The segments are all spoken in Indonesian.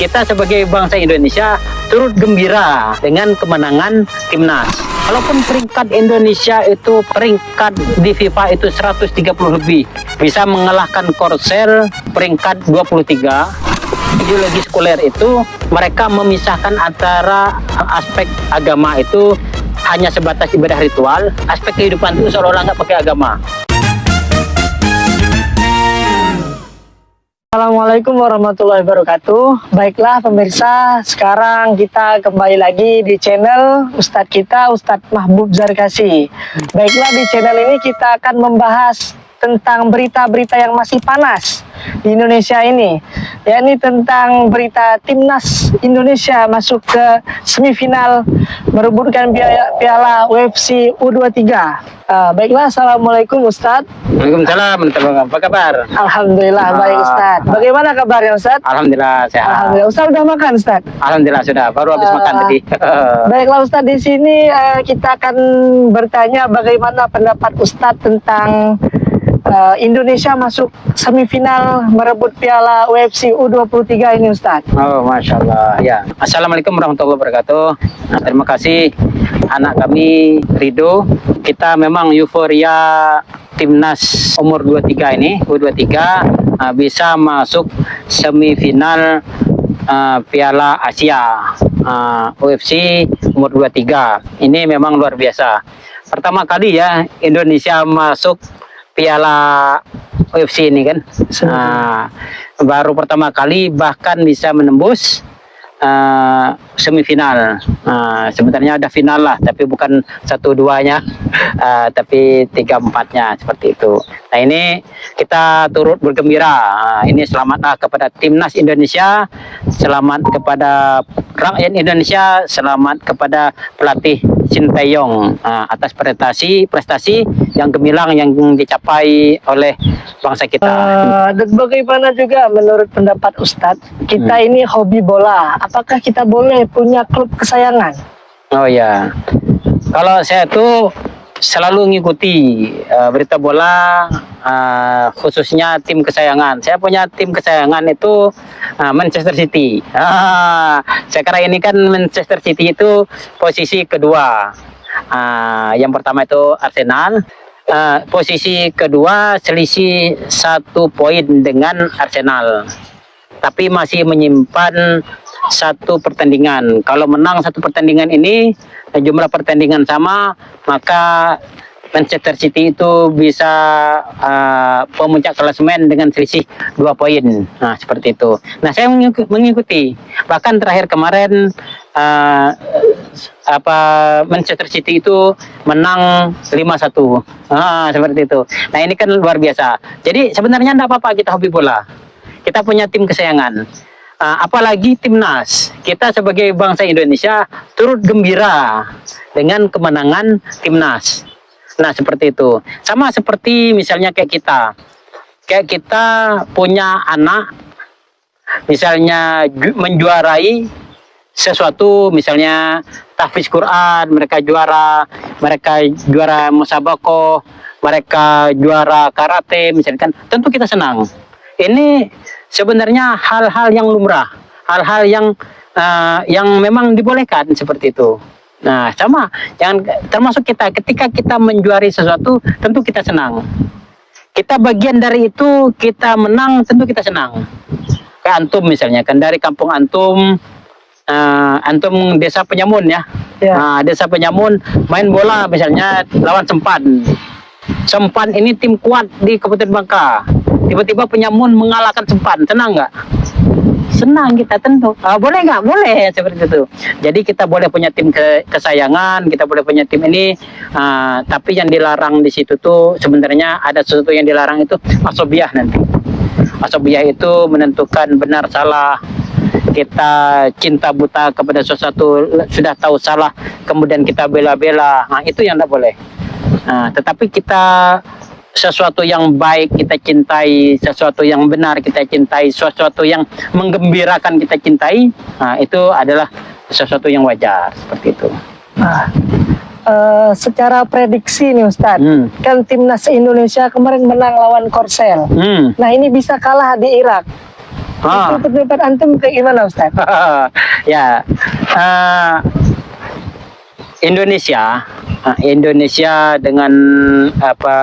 kita sebagai bangsa Indonesia turut gembira dengan kemenangan timnas. Walaupun peringkat Indonesia itu peringkat di FIFA itu 130 lebih, bisa mengalahkan Korsel peringkat 23. Ideologi sekuler itu mereka memisahkan antara aspek agama itu hanya sebatas ibadah ritual, aspek kehidupan itu seolah-olah nggak pakai agama. Assalamualaikum warahmatullahi wabarakatuh. Baiklah pemirsa, sekarang kita kembali lagi di channel Ustadz kita, Ustadz Mahbub Zarkasi. Baiklah, di channel ini kita akan membahas tentang berita-berita yang masih panas di Indonesia ini, yakni tentang berita timnas Indonesia masuk ke semifinal merebutkan piala UFC U23. Baiklah, assalamualaikum Ustadz. Waalaikumsalam, apa kabar? Alhamdulillah baik Ustadz. Bagaimana kabarnya Ustadz? Alhamdulillah sehat. Alhamdulillah. Ustadz udah makan Ustadz? Alhamdulillah sudah, baru habis makan tadi. Baiklah Ustadz, di sini kita akan bertanya bagaimana pendapat Ustadz tentang Indonesia masuk semifinal merebut piala UFC U23 ini Ustadz. Oh, Masya Allah. Ya. Assalamualaikum warahmatullahi wabarakatuh. Nah, terima kasih anak kami Rido. Kita memang euforia timnas umur 23 ini, U23 bisa masuk semifinal Piala Asia UFC umur 23. Ini memang luar biasa. Pertama kali ya Indonesia masuk Piala UFC ini kan. Baru pertama kali bahkan bisa menembus semifinal. Sebenarnya ada final lah, tapi bukan 1-2-nya, tapi 3-4-nya seperti itu. Nah, ini kita turut bergembira. Ini selamatlah kepada timnas Indonesia, selamat kepada rakyat Indonesia, selamat kepada pelatih Sinteyong atas prestasi yang gemilang yang dicapai oleh bangsa kita. Dan bagaimana juga menurut pendapat Ustadz, kita ini hobi bola, apakah kita boleh punya klub kesayangan? Oh ya, kalau saya tuh selalu ngikuti berita bola, khususnya tim kesayangan. Saya punya tim kesayangan itu Manchester City. Sekarang ini kan Manchester City itu posisi kedua. Yang pertama itu Arsenal. Posisi kedua selisih 1 poin dengan Arsenal. Tapi masih menyimpan 1 pertandingan. Kalau menang 1 pertandingan ini, jumlah pertandingan sama, maka Manchester City itu bisa pemuncak klasemen dengan selisih 2 poin. Nah, seperti itu. Nah, saya mengikuti. Bahkan terakhir kemarin Manchester City itu menang 5-1. Seperti itu. Nah, ini kan luar biasa. Jadi sebenarnya tidak apa-apa kita hobi bola. Kita punya tim kesayangan. Apalagi timnas. Kita sebagai bangsa Indonesia turut gembira dengan kemenangan timnas. Nah, seperti itu. Sama seperti misalnya kayak kita. Kayak kita punya anak, misalnya menjuarai sesuatu, misalnya tahfiz Quran, mereka juara musabakoh, mereka juara karate, misalkan, tentu kita senang. Ini sebenarnya hal-hal yang lumrah, hal-hal yang memang dibolehkan seperti itu. Nah, sama, jangan termasuk kita ketika kita menjuari sesuatu, tentu kita senang. Kita bagian dari itu, kita menang, tentu kita senang. Kayak antum misalnya, kan dari kampung antum, antum desa Penyamun ya. Nah, desa Penyamun main bola misalnya lawan Sempan. Sempan ini tim kuat di Kabupaten Bangka. Tiba-tiba Penyamun mengalahkan Sempan, senang nggak? Senang kita tentu. Boleh nggak? Boleh, seperti itu. Jadi kita boleh punya tim kesayangan, kita boleh punya tim ini, tapi yang dilarang di situ tuh sebenarnya ada sesuatu yang dilarang itu asobiah nanti. Asobiah itu menentukan benar salah. Kita cinta buta kepada sesuatu, sudah tahu salah, kemudian kita bela-bela. Nah, itu yang tidak boleh. Tetapi kita sesuatu yang baik kita cintai, sesuatu yang benar kita cintai, sesuatu yang menggembirakan kita cintai, itu adalah sesuatu yang wajar, seperti itu. Secara prediksi nih Ustadz, kan timnas Indonesia kemarin menang lawan Korsel. Nah, ini bisa kalah di Irak. Ah. Itu pendapat antum kayak gimana Ustaz? Ya, Indonesia, Indonesia dengan apa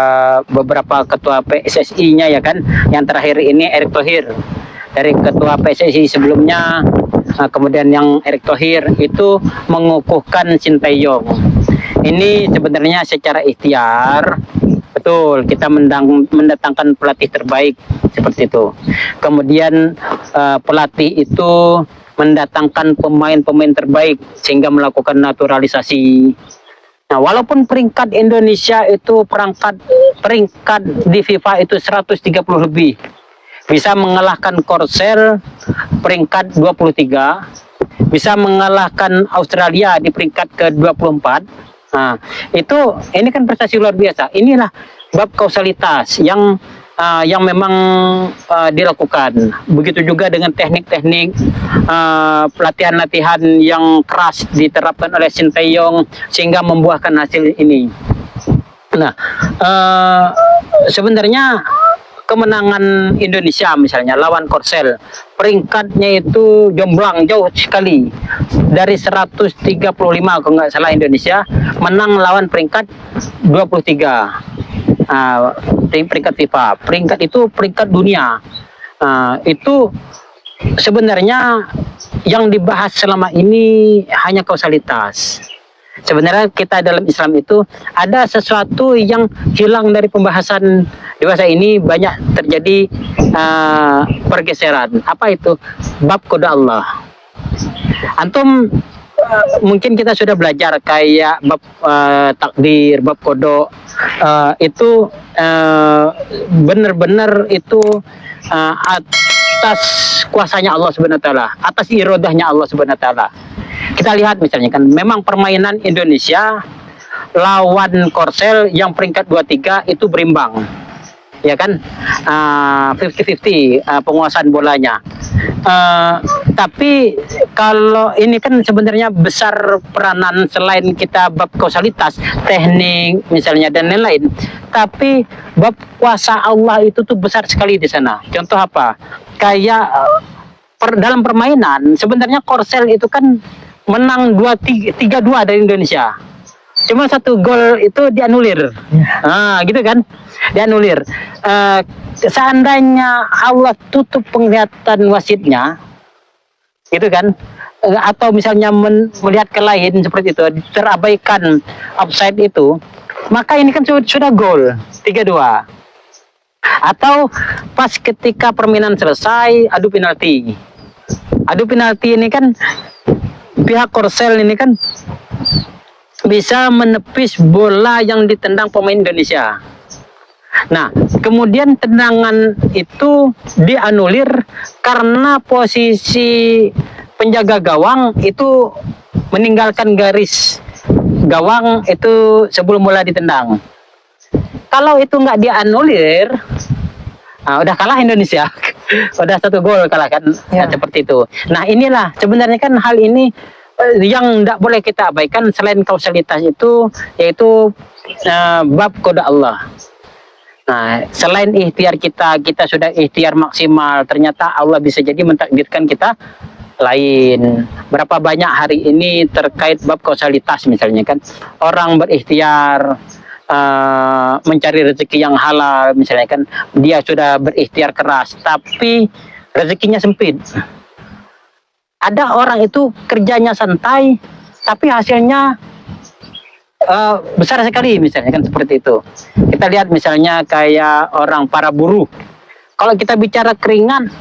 beberapa ketua PSSI-nya ya kan, yang terakhir ini Erick Thohir dari ketua PSSI sebelumnya, kemudian yang Erick Thohir itu mengukuhkan Sinteyong. Ini sebenarnya secara ikhtiar, betul kita mendatangkan pelatih terbaik seperti itu. Kemudian pelatih itu mendatangkan pemain-pemain terbaik sehingga melakukan naturalisasi. Nah, walaupun peringkat Indonesia itu peringkat di FIFA itu 130 lebih, bisa mengalahkan Korsel peringkat 23, bisa mengalahkan Australia di peringkat ke-24. Nah, ini kan prestasi luar biasa. Inilah bab kausalitas yang memang dilakukan. Begitu juga dengan teknik-teknik pelatihan-latihan yang keras diterapkan oleh Sinteyong sehingga membuahkan hasil ini. Nah, sebenarnya kemenangan Indonesia misalnya lawan Korsel, peringkatnya itu jomblang jauh sekali dari 135 kalau nggak salah Indonesia menang lawan peringkat 23. Peringkat FIFA, peringkat itu peringkat dunia. Itu sebenarnya yang dibahas selama ini hanya kausalitas. Sebenarnya kita dalam Islam itu ada sesuatu yang hilang dari pembahasan dewasa ini, banyak terjadi pergeseran. Apa itu? Bab qada Allah. Antum mungkin kita sudah belajar kayak bab takdir, bab kodok, itu benar-benar itu atas kuasanya Allah Subhanahu wa taala, atas irodahnya Allah Subhanahu wa taala. Kita lihat misalnya kan memang permainan Indonesia lawan Korsel yang peringkat 23 itu berimbang. Ya kan, 50-50 penguasaan bolanya. Tapi kalau ini kan sebenarnya besar peranan selain kita bab kausalitas, teknik misalnya dan lain-lain. Tapi bab kuasa Allah itu tuh besar sekali di sana. Contoh apa? Kayak dalam permainan sebenarnya Korsel itu kan menang 3-2 dari Indonesia. Cuma 1 gol itu dianulir. Gitu kan? Dianulir. Seandainya Allah tutup penglihatan wasitnya, gitu kan? Atau misalnya melihat ke lain seperti itu, terabaikan offside itu, maka ini kan sudah gol 3-2. Atau pas ketika permainan selesai, adu penalti. Adu penalti ini kan pihak Korsel ini kan bisa menepis bola yang ditendang pemain Indonesia. Nah, kemudian tendangan itu dianulir karena posisi penjaga gawang itu meninggalkan garis gawang itu sebelum bola ditendang. Kalau itu nggak dianulir, udah kalah Indonesia. Udah 1 gol kalah kan, seperti itu. Nah, inilah sebenarnya kan hal ini yang tidak boleh kita abaikan selain kausalitas itu, yaitu bab qada Allah. Nah, selain ikhtiar kita sudah ikhtiar maksimal, ternyata Allah bisa jadi mentakdirkan kita lain. Berapa banyak hari ini terkait bab kausalitas misalnya kan, orang berikhtiar mencari rezeki yang halal misalnya kan, dia sudah berikhtiar keras tapi rezekinya sempit. Ada orang itu kerjanya santai, tapi hasilnya besar sekali misalnya kan, seperti itu. Kita lihat misalnya kayak para buruh. Kalau kita bicara keringat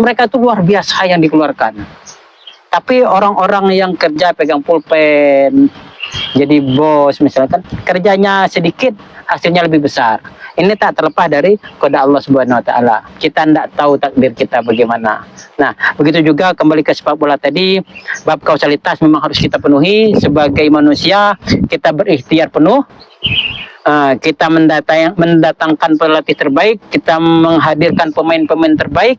mereka itu luar biasa yang dikeluarkan. Tapi orang-orang yang kerja pegang pulpen, jadi bos misalkan, kerjanya sedikit, hasilnya lebih besar. Ini tak terlepas dari qada Allah Subhanahu wa taala. Kita tidak tahu takdir kita bagaimana. Nah, begitu juga kembali ke sepak bola tadi, bab kausalitas memang harus kita penuhi sebagai manusia. Kita berikhtiar penuh, kita mendatangkan pelatih terbaik, kita menghadirkan pemain-pemain terbaik,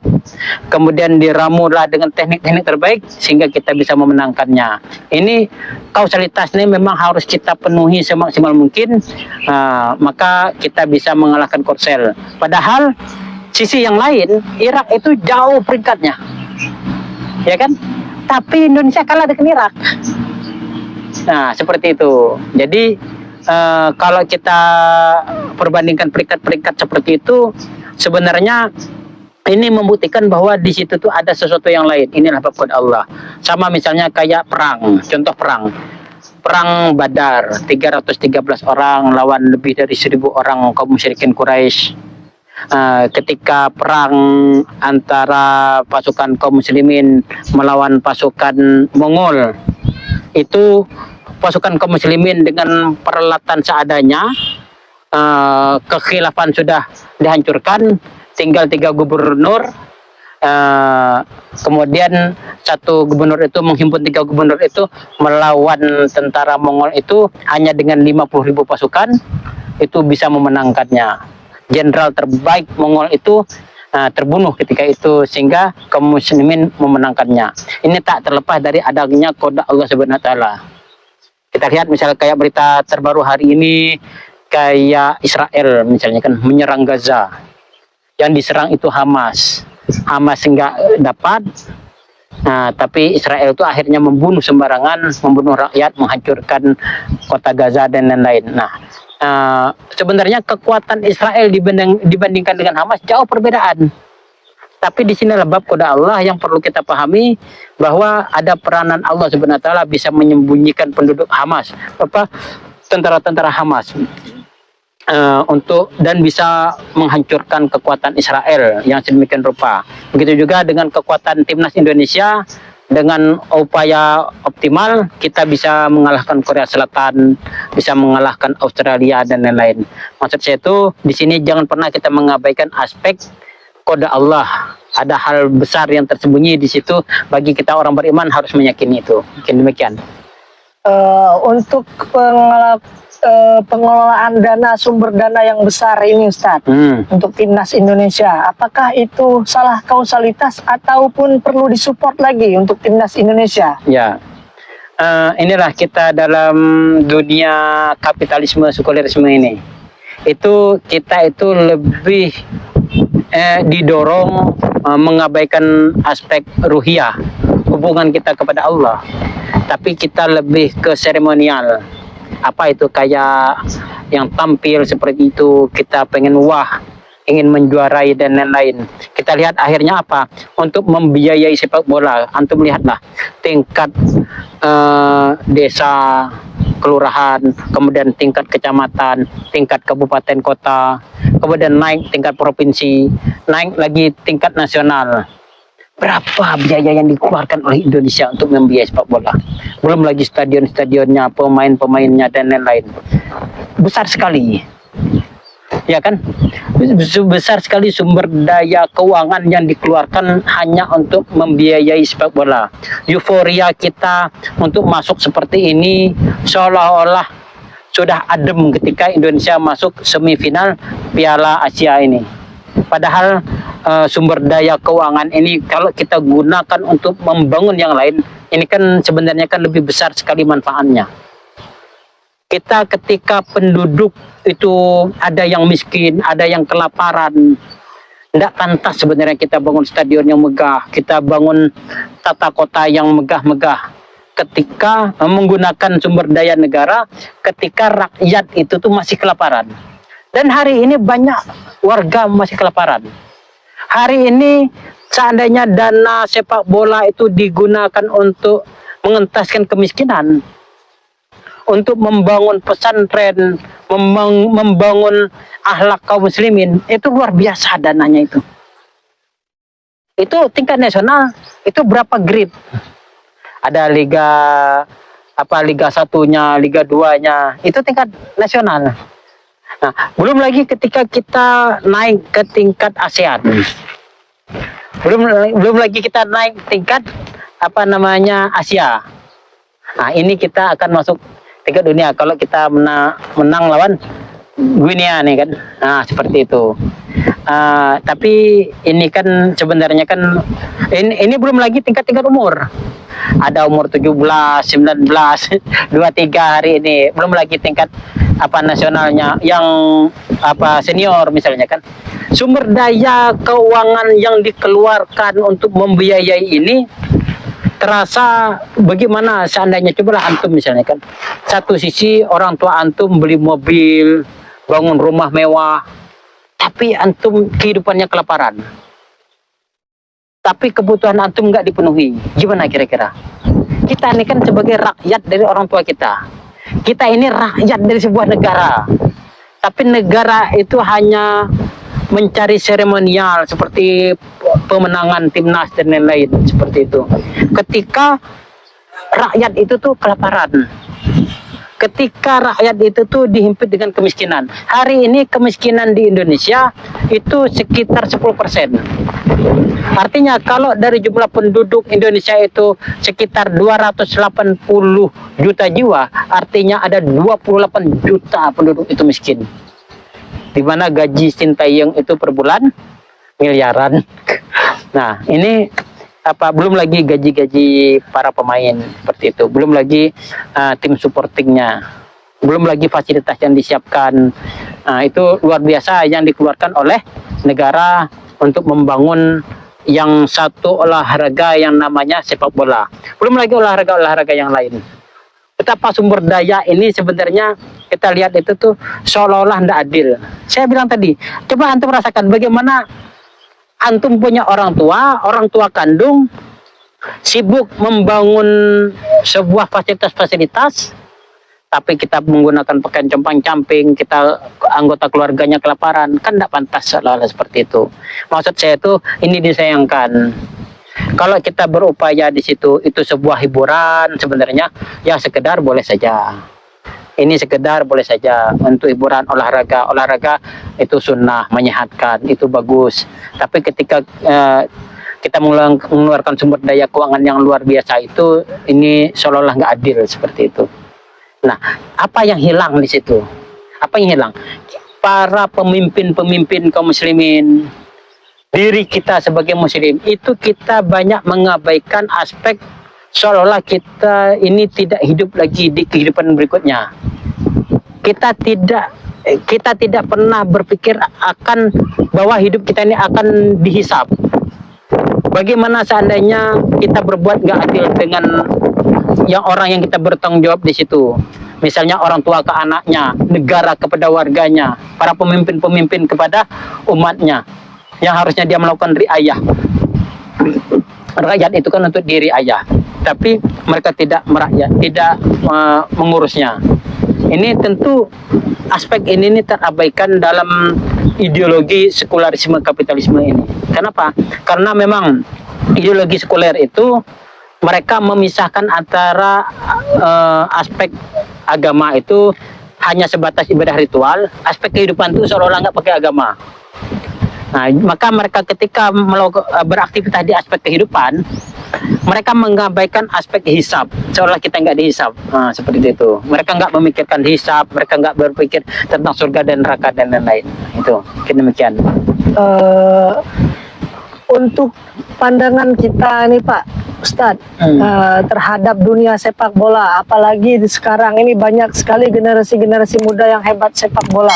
kemudian diramulah dengan teknik-teknik terbaik sehingga kita bisa memenangkannya. Ini kausalitas ini memang harus kita penuhi semaksimal mungkin, maka kita bisa mengalahkan Korsel. Padahal sisi yang lain, Irak itu jauh peringkatnya, ya kan? Tapi Indonesia kalah dengan Irak. Nah, seperti itu. Jadi kalau kita perbandingkan peringkat-peringkat seperti itu, sebenarnya ini membuktikan bahwa di situ tuh ada sesuatu yang lain. Inilah bab Allah. Sama misalnya kayak perang, contoh perang Badar, 313 orang lawan lebih dari 1.000 orang kaum musyrikin Quraisy. Ketika perang antara pasukan kaum muslimin melawan pasukan Mongol, itu pasukan kaum muslimin dengan peralatan seadanya, kekhilafan sudah dihancurkan, tinggal 3 gubernur, kemudian satu gubernur itu menghimpun 3 gubernur itu melawan tentara Mongol itu hanya dengan 50.000 pasukan, itu bisa memenangkannya. Jenderal terbaik Mongol itu terbunuh ketika itu, sehingga kaum muslimin memenangkannya. Ini tak terlepas dari adanya kode Allah Subhanahu wa taala. Kita lihat misalnya kayak berita terbaru hari ini, kayak Israel misalnya kan menyerang Gaza. Yang diserang itu Hamas. Hamas nggak dapat, tapi Israel itu akhirnya membunuh sembarangan, membunuh rakyat, menghancurkan kota Gaza dan lain-lain. Sebenarnya kekuatan Israel dibandingkan dengan Hamas jauh perbedaan. Tapi di sinilah bab kode Allah yang perlu kita pahami, bahwa ada peranan Allah Subhanahu wa taala bisa menyembunyikan penduduk Hamas, tentara-tentara Hamas, dan bisa menghancurkan kekuatan Israel yang sedemikian rupa. Begitu juga dengan kekuatan timnas Indonesia, dengan upaya optimal kita bisa mengalahkan Korea Selatan, bisa mengalahkan Australia dan lain-lain. Maksud saya itu di sini jangan pernah kita mengabaikan aspek kode Allah. Ada hal besar yang tersembunyi di situ, bagi kita orang beriman harus meyakini itu. Mungkin demikian. Untuk pengelolaan dana, sumber dana yang besar ini Ustadz, untuk timnas Indonesia, apakah itu salah kausalitas ataupun perlu disupport lagi untuk timnas Indonesia? Ya, inilah kita dalam dunia kapitalisme sekulerisme ini. Itu kita itu lebih didorong mengabaikan aspek ruhiyah, hubungan kita kepada Allah, tapi kita lebih ke seremonial. Apa itu, kayak yang tampil seperti itu, kita pengen ingin menjuarai dan lain-lain. Kita lihat akhirnya apa? Untuk membiayai sepak bola, antum lihatlah tingkat desa, kelurahan, kemudian tingkat kecamatan, tingkat kabupaten kota, kemudian naik tingkat provinsi, naik lagi tingkat nasional. Berapa biaya yang dikeluarkan oleh Indonesia untuk membiayai sepak bola? Belum lagi stadion-stadionnya, pemain-pemainnya dan lain-lain. Besar sekali. Ya kan? Besar sekali sumber daya keuangan yang dikeluarkan hanya untuk membiayai sepak bola. Euforia kita untuk masuk seperti ini seolah-olah sudah adem ketika Indonesia masuk semifinal Piala Asia ini. Padahal sumber daya keuangan ini kalau kita gunakan untuk membangun yang lain, ini kan sebenarnya kan lebih besar sekali manfaatnya. Kita ketika penduduk itu ada yang miskin, ada yang kelaparan, tidak pantas sebenarnya kita bangun stadion yang megah, kita bangun tata kota yang megah-megah. Ketika menggunakan sumber daya negara, ketika rakyat itu tuh masih kelaparan. Dan hari ini banyak warga masih kelaparan. Hari ini seandainya dana sepak bola itu digunakan untuk mengentaskan kemiskinan, untuk membangun pesantren, membangun akhlak kaum muslimin, itu luar biasa dananya itu. Itu tingkat nasional, itu berapa grade? Ada Liga 1-nya, Liga 2-nya, itu tingkat nasional. Nah, belum lagi ketika kita naik ke tingkat ASEAN. Belum lagi kita naik tingkat Asia. Nah, ini kita akan masuk tingkat dunia kalau kita menang lawan Guinea nih kan. Nah, seperti itu. Tapi ini kan sebenarnya kan ini belum lagi tingkat umur. ada umur 17, 19, 23 hari ini, belum lagi tingkat nasionalnya yang senior misalnya kan. Sumber daya keuangan yang dikeluarkan untuk membiayai ini terasa bagaimana seandainya, cobalah antum misalnya kan, satu sisi orang tua antum beli mobil, bangun rumah mewah, tapi antum kehidupannya kelaparan, tapi kebutuhan antum nggak dipenuhi. Gimana kira-kira? Kita ini kan sebagai rakyat dari orang tua kita, kita ini rakyat dari sebuah negara, tapi negara itu hanya mencari seremonial seperti pemenangan timnas dan lain-lain seperti itu. Ketika rakyat itu tuh kelaparan, ketika rakyat itu tuh dihimpit dengan kemiskinan. Hari ini kemiskinan di Indonesia itu sekitar 10%. Artinya kalau dari jumlah penduduk Indonesia itu sekitar 280 juta jiwa, artinya ada 28 juta penduduk itu miskin. Di mana gaji Sintayong itu per bulan miliaran. Nah, ini belum lagi gaji-gaji para pemain seperti itu, belum lagi tim supportingnya, belum lagi fasilitas yang disiapkan. Itu luar biasa yang dikeluarkan oleh negara untuk membangun yang satu olahraga yang namanya sepak bola. Belum lagi olahraga-olahraga yang lain. Betapa sumber daya ini sebenarnya kita lihat itu tuh seolah-olah tidak adil. Saya bilang tadi, coba antum rasakan bagaimana antum punya orang tua kandung sibuk membangun sebuah fasilitas-fasilitas, tapi kita menggunakan pakaian compang-camping, kita anggota keluarganya kelaparan, kan tidak pantas seolah-olah seperti itu. Maksud saya itu ini disayangkan. Kalau kita berupaya di situ, itu sebuah hiburan sebenarnya, ya sekedar boleh saja. Ini sekedar boleh saja untuk hiburan, olahraga itu sunnah, menyehatkan, itu bagus. Tapi ketika kita mengeluarkan sumber daya keuangan yang luar biasa itu, ini seolah-olah nggak adil seperti itu. Nah, apa yang hilang di situ? Apa yang hilang? Para pemimpin kaum muslimin, diri kita sebagai muslim itu kita banyak mengabaikan aspek seolah-olah kita ini tidak hidup lagi di kehidupan berikutnya. Kita tidak pernah berpikir akan bahwa hidup kita ini akan dihisap. Bagaimana seandainya kita berbuat nggak adil dengan orang yang kita bertanggung jawab di situ? Misalnya orang tua ke anaknya, negara kepada warganya, para pemimpin kepada umatnya, yang harusnya dia melakukan riayah. Rakyat itu kan untuk diri ayah, tapi mereka tidak merakyat, tidak mengurusnya. Ini tentu aspek ini terabaikan dalam ideologi sekularisme kapitalisme ini. Kenapa? Karena memang ideologi sekuler itu mereka memisahkan antara aspek agama itu hanya sebatas ibadah ritual, aspek kehidupan itu seolah-olah nggak pakai agama. Nah, maka mereka ketika beraktivitas di aspek kehidupan, mereka mengabaikan aspek hisab, seolah kita nggak dihisab. Nah, seperti itu. Mereka nggak memikirkan hisab, mereka nggak berpikir tentang surga dan neraka dan lain-lain. Itu demikian. Untuk pandangan kita nih Pak Ustadz, terhadap dunia sepak bola, apalagi di sekarang ini banyak sekali generasi muda yang hebat sepak bola.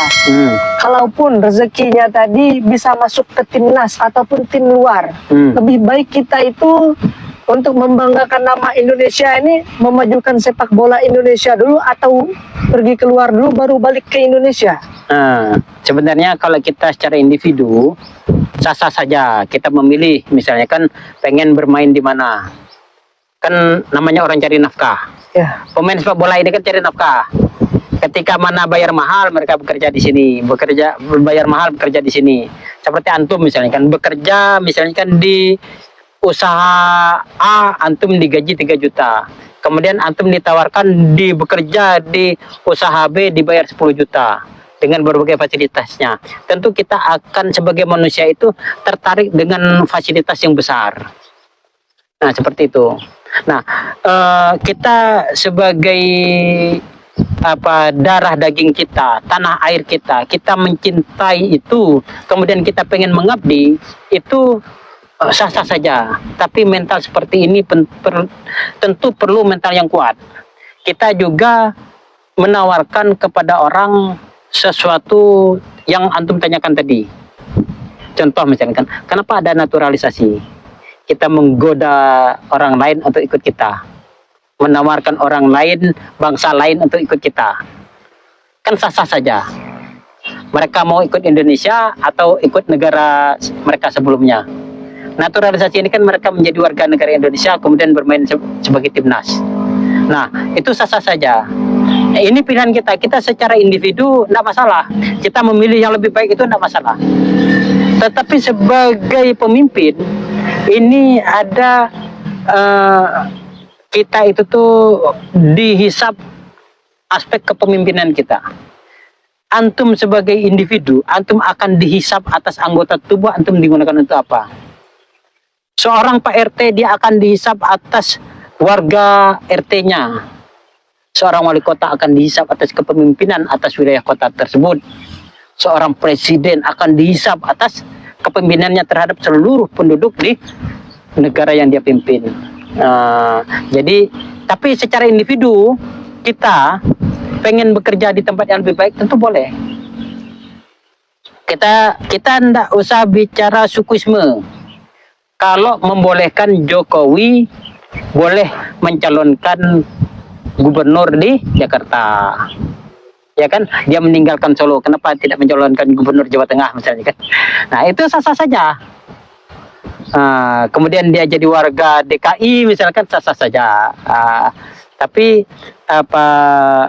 Kalaupun rezekinya tadi bisa masuk ke timnas ataupun tim luar, lebih baik kita itu untuk membanggakan nama Indonesia ini memajukan sepak bola Indonesia dulu atau pergi keluar dulu baru balik ke Indonesia. Sebenarnya kalau kita secara individu sah-sah saja kita memilih, misalnya kan pengen bermain di mana, kan namanya orang cari nafkah. Pemain sepak bola ini kan cari nafkah. Ketika mana bayar mahal, mereka bekerja di sini, bayar mahal bekerja di sini. Seperti antum misalnya kan bekerja misalnya kan di usaha A, antum digaji 3 juta. Kemudian antum ditawarkan bekerja di usaha B dibayar 10 juta. Dengan berbagai fasilitasnya, tentu kita akan sebagai manusia itu tertarik dengan fasilitas yang besar. Nah, seperti itu. Nah, kita sebagai darah daging kita, tanah air kita mencintai itu, kemudian kita pengen mengabdi, itu sah-sah saja. Tapi mental seperti ini tentu perlu mental yang kuat. Kita juga menawarkan kepada orang sesuatu yang antum tanyakan tadi. Contoh misalkan, kenapa ada naturalisasi? Kita menggoda orang lain untuk ikut kita, menawarkan orang lain, bangsa lain untuk ikut kita, kan sah-sah saja. Mereka mau ikut Indonesia atau ikut negara mereka sebelumnya. Naturalisasi ini kan mereka menjadi warga negara Indonesia kemudian bermain sebagai timnas. Nah, itu sah-sah saja. Ini pilihan kita. Kita secara individu tidak masalah. Kita memilih yang lebih baik itu tidak masalah. Tetapi sebagai pemimpin, ini ada kita itu tuh dihisap aspek kepemimpinan kita. Antum sebagai individu, antum akan dihisap atas anggota tubuh antum digunakan untuk apa. Seorang Pak RT dia akan dihisap atas warga RT-nya. Seorang wali kota akan dihisap atas kepemimpinan atas wilayah kota tersebut. Seorang presiden akan dihisap atas kepemimpinannya terhadap seluruh penduduk di negara yang dia pimpin. Jadi, tapi secara individu kita pengen bekerja di tempat yang lebih baik tentu boleh. Kita tidak usah bicara sukuisme. Kalau membolehkan Jokowi boleh mencalonkan gubernur di Jakarta, ya kan? Dia meninggalkan Solo, kenapa tidak mencalonkan gubernur Jawa Tengah misalnya kan? Nah itu sah-sah saja. Kemudian dia jadi warga DKI misalkan sah-sah saja. Tapi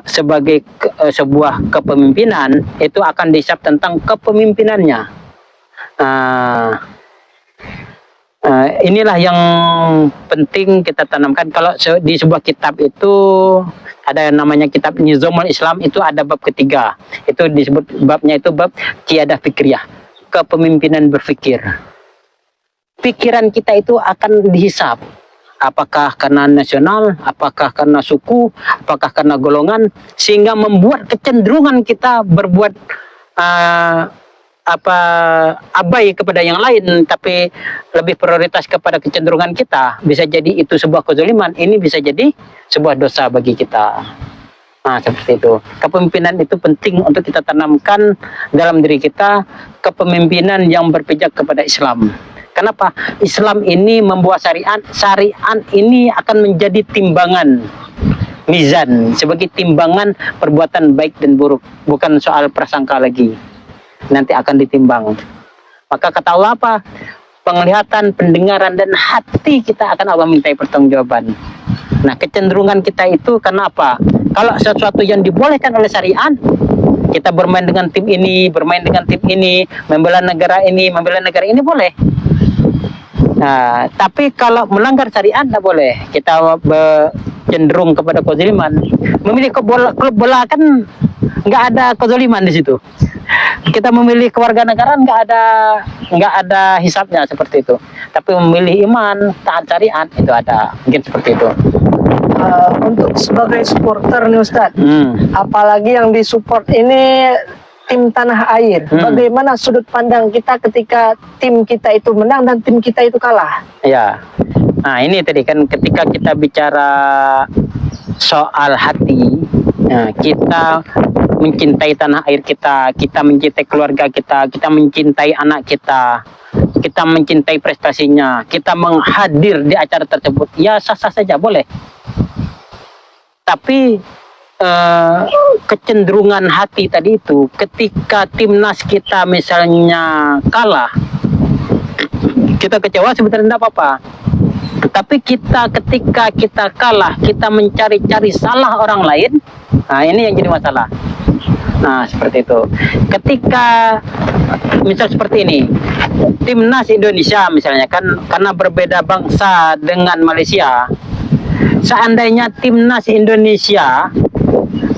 sebagai sebuah kepemimpinan itu akan dihisap tentang kepemimpinannya. Inilah yang penting kita tanamkan. Kalau di sebuah kitab itu ada namanya kitab Nizamul Islam, itu ada bab ketiga. Itu disebut babnya itu bab Qiyadah Fikriyah, kepemimpinan berpikir. Pikiran kita itu akan dihisap. Apakah karena nasional, apakah karena suku, apakah karena golongan, sehingga membuat kecenderungan kita berbuat abai kepada yang lain, tapi lebih prioritas kepada kecenderungan kita. Bisa jadi itu sebuah kezaliman, ini bisa jadi sebuah dosa bagi kita. Nah, seperti itu. Kepemimpinan itu penting untuk kita tanamkan dalam diri kita, kepemimpinan yang berpijak kepada Islam. Kenapa? Islam ini membuat syariat. Syariat ini akan menjadi timbangan, mizan, sebagai timbangan perbuatan baik dan buruk. Bukan soal prasangka lagi. Nanti akan ditimbang. Maka kata Allah apa? Penglihatan, pendengaran, dan hati kita akan Allah mintai pertanggungjawaban. Nah, kecenderungan kita itu karena apa? Kalau sesuatu yang dibolehkan oleh syariat, kita bermain dengan tim ini, bermain dengan tim ini, membela negara ini boleh. Nah, tapi kalau melanggar syariat tidak boleh. Kita cenderung kepada kezaliman. Memilih klub bola kan nggak ada kezaliman di situ. Kita memilih kewarganegaraan nggak ada hisapnya seperti itu. Tapi memilih iman, taat syariat itu ada, mungkin seperti itu. Untuk sebagai supporter nih Ustadz, apalagi yang disupport ini tim tanah air, bagaimana sudut pandang kita ketika tim kita itu menang dan tim kita itu kalah? Ya, nah ini tadi kan ketika kita bicara soal hati, nah, kita mencintai tanah air kita, kita mencintai keluarga kita mencintai anak kita mencintai prestasinya, kita menghadir di acara tersebut, ya sah-sah saja boleh. Tapi kecenderungan hati tadi itu, ketika timnas kita misalnya kalah, kita kecewa sebenarnya tidak apa-apa. Tapi ketika kita kalah, kita mencari-cari salah orang lain, nah ini yang jadi masalah. Nah seperti itu. Ketika misal seperti ini, timnas Indonesia misalnya kan, karena berbeda bangsa dengan Malaysia, seandainya timnas Indonesia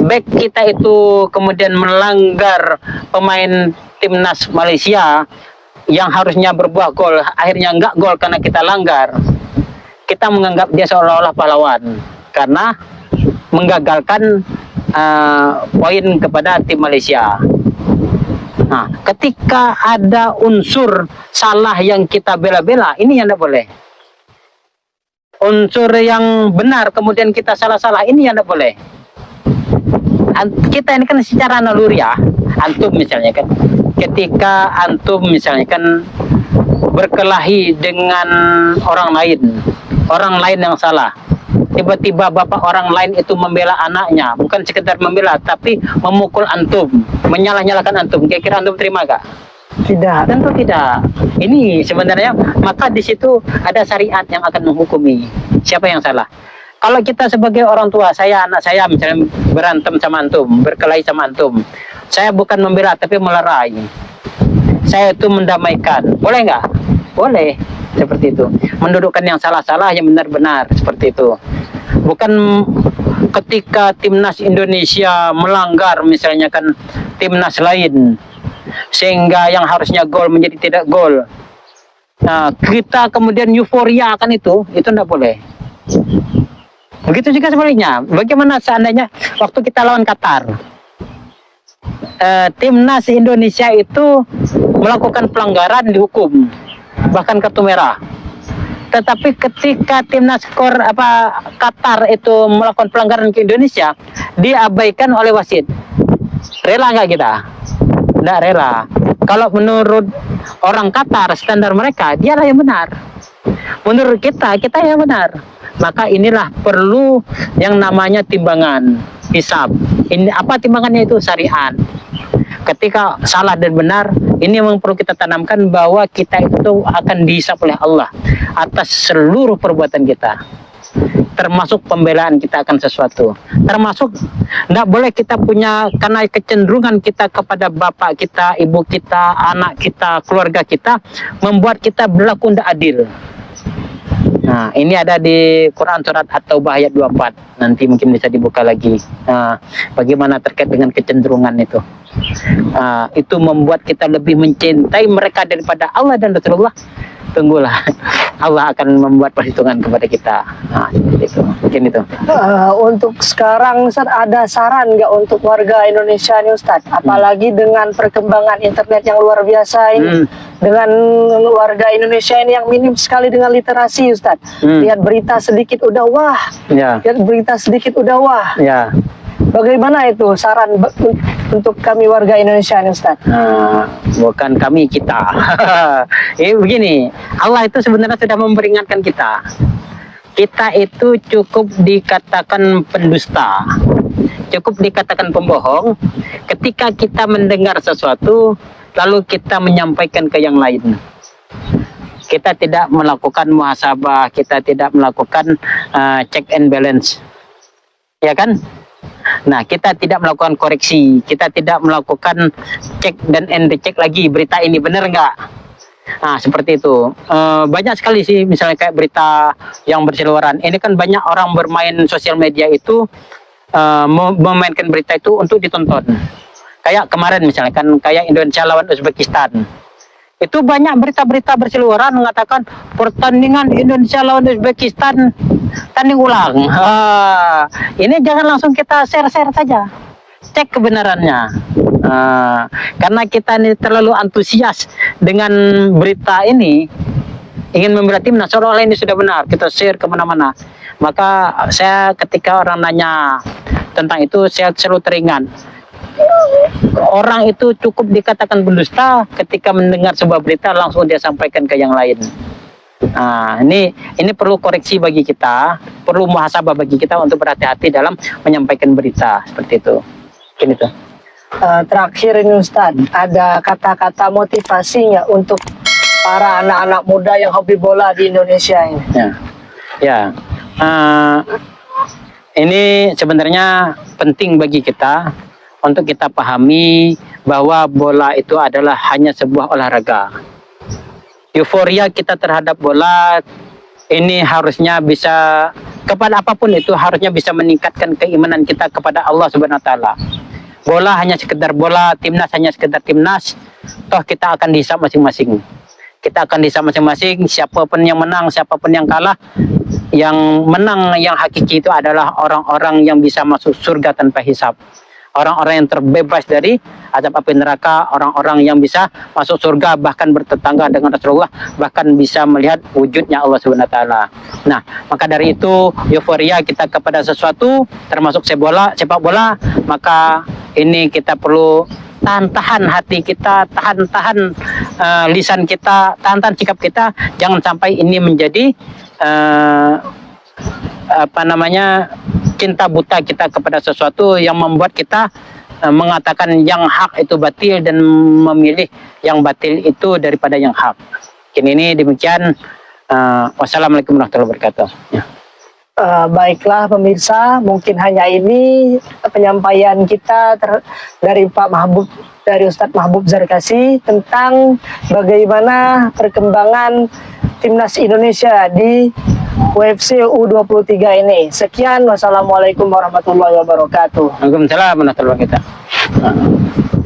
back kita itu kemudian melanggar pemain timnas Malaysia yang harusnya berbuah gol, akhirnya enggak gol karena kita langgar, kita menganggap dia seolah-olah pahlawan karena menggagalkan poin kepada tim Malaysia. Nah, ketika ada unsur salah yang kita bela-bela, ini yang tidak boleh. unsur yang benar kemudian kita salah-salah, ini yang tidak boleh. Kita ini kan secara naluri ya, antum misalnya kan, ketika antum misalnya kan berkelahi dengan orang lain yang salah, tiba-tiba bapak orang lain itu membela anaknya, bukan sekedar membela tapi memukul antum, menyalah-nyalahkan antum, kira-kira antum terima gak? Tidak. Tentu tidak. Ini sebenarnya, maka di situ ada syariat yang akan menghukumi siapa yang salah. Kalau kita sebagai orang tua, anak saya misalnya berantem sama antum, berkelahi sama antum, saya bukan membela tapi melerai, saya itu mendamaikan, boleh nggak? Boleh, seperti itu. Mendudukkan yang salah-salah, yang benar-benar, seperti itu. Bukan ketika timnas Indonesia melanggar misalnya kan timnas lain, sehingga yang harusnya gol menjadi tidak gol. Nah, kita kemudian euforia akan itu tidak boleh. Begitu juga sebaliknya. Bagaimana seandainya waktu kita lawan Qatar, timnas Indonesia itu melakukan pelanggaran, dihukum, bahkan kartu merah. Tetapi ketika timnas Qatar itu melakukan pelanggaran ke Indonesia, diabaikan oleh wasit. Rela nggak kita? Tidak rela. Kalau menurut orang Qatar, standar mereka, dialah yang benar. Menurut kita yang benar. Maka inilah perlu yang namanya timbangan, hisab. Ini apa timbangannya itu? Syariat. Ketika salah dan benar, ini memang perlu kita tanamkan bahwa kita itu akan dihisab oleh Allah atas seluruh perbuatan kita, termasuk pembelaan kita akan sesuatu, termasuk tidak boleh kita punya, karena kecenderungan kita kepada bapak kita, ibu kita, anak kita, keluarga kita, membuat kita berlaku tidak adil. Nah, ini ada di Quran surat At-Taubah ayat 24. Nanti mungkin bisa dibuka lagi. Bagaimana terkait dengan kecenderungan itu. Itu membuat kita lebih mencintai mereka daripada Allah dan Rasulullah. Tunggulah, Allah akan membuat perhitungan kepada kita. Itu mungkin itu. Untuk sekarang Ustaz, ada saran nggak untuk warga Indonesia nih Ustaz? Apalagi dengan perkembangan internet yang luar biasa ini, dengan warga Indonesia ini yang minim sekali dengan literasi Ustaz. Lihat berita sedikit udah wah, lihat berita sedikit udah wah. Bagaimana itu saran untuk kami warga Indonesia ini Ustaz? Bukan kami, kita. Begini, Allah itu sebenarnya sudah memperingatkan kita. Kita itu cukup dikatakan pendusta, cukup dikatakan pembohong ketika kita mendengar sesuatu lalu kita menyampaikan ke yang lain. Kita tidak melakukan muhasabah, kita tidak melakukan check and balance, ya kan? Nah, kita tidak melakukan koreksi, kita tidak melakukan cek dan recheck lagi berita ini benar nggak? Nah, seperti itu. Banyak sekali sih, misalnya kayak berita yang berseliweran. Ini kan banyak orang bermain sosial media itu, memainkan berita itu untuk ditonton. Kayak kemarin misalnya kan, kayak Indonesia lawan Uzbekistan. Itu banyak berita-berita berseliweran mengatakan pertandingan Indonesia lawan Uzbekistan tanding ulang. Ini jangan langsung kita share-share saja, cek kebenarannya. Karena kita ini terlalu antusias dengan berita ini, ingin membela timnas seolah-olah ini sudah benar, kita share kemana-mana. Maka saya ketika orang nanya tentang itu, saya selalu teringat, orang itu cukup dikatakan pendusta ketika mendengar sebuah berita langsung dia sampaikan ke yang lain. Ini perlu koreksi bagi kita, perlu muhasabah bagi kita untuk berhati-hati dalam menyampaikan berita seperti itu. Mungkin itu. Terakhir ini Ustaz, ada kata-kata motivasi nggak untuk para anak-anak muda yang hobi bola di Indonesia ini? Ini sebenarnya penting bagi kita untuk kita pahami bahwa bola itu adalah hanya sebuah olahraga. Euforia kita terhadap bola ini harusnya bisa, kepada apapun itu harusnya bisa meningkatkan keimanan kita kepada Allah Subhanahu wa taala. Bola hanya sekedar bola, timnas hanya sekedar timnas, toh kita akan dihisab masing-masing. Kita akan dihisab masing-masing, siapapun yang menang, siapapun yang kalah. Yang menang yang hakiki itu adalah orang-orang yang bisa masuk surga tanpa hisab. orang-orang yang terbebas dari azab api neraka, orang-orang yang bisa masuk surga, bahkan bertetangga dengan Rasulullah, bahkan bisa melihat wujudnya Allah Subhanahu wa taala. Nah, maka dari itu euforia kita kepada sesuatu termasuk sepak bola, maka ini kita perlu tahan-tahan hati kita, tahan-tahan lisan kita, tahan-tahan sikap kita, jangan sampai ini menjadi cinta buta kita kepada sesuatu yang membuat kita mengatakan yang hak itu batil dan memilih yang batil itu daripada yang hak. Ini demikian. Wassalamualaikum warahmatullahi wabarakatuh. Ya. Baiklah pemirsa, mungkin hanya ini penyampaian kita dari Pak Mahbub, dari Ustadz Mahbub Zarkasi tentang bagaimana perkembangan Timnas Indonesia di UFC U23 ini. Sekian, wassalamualaikum warahmatullahi wabarakatuh. Waalaikumsalam warahmatullahi wabarakatuh.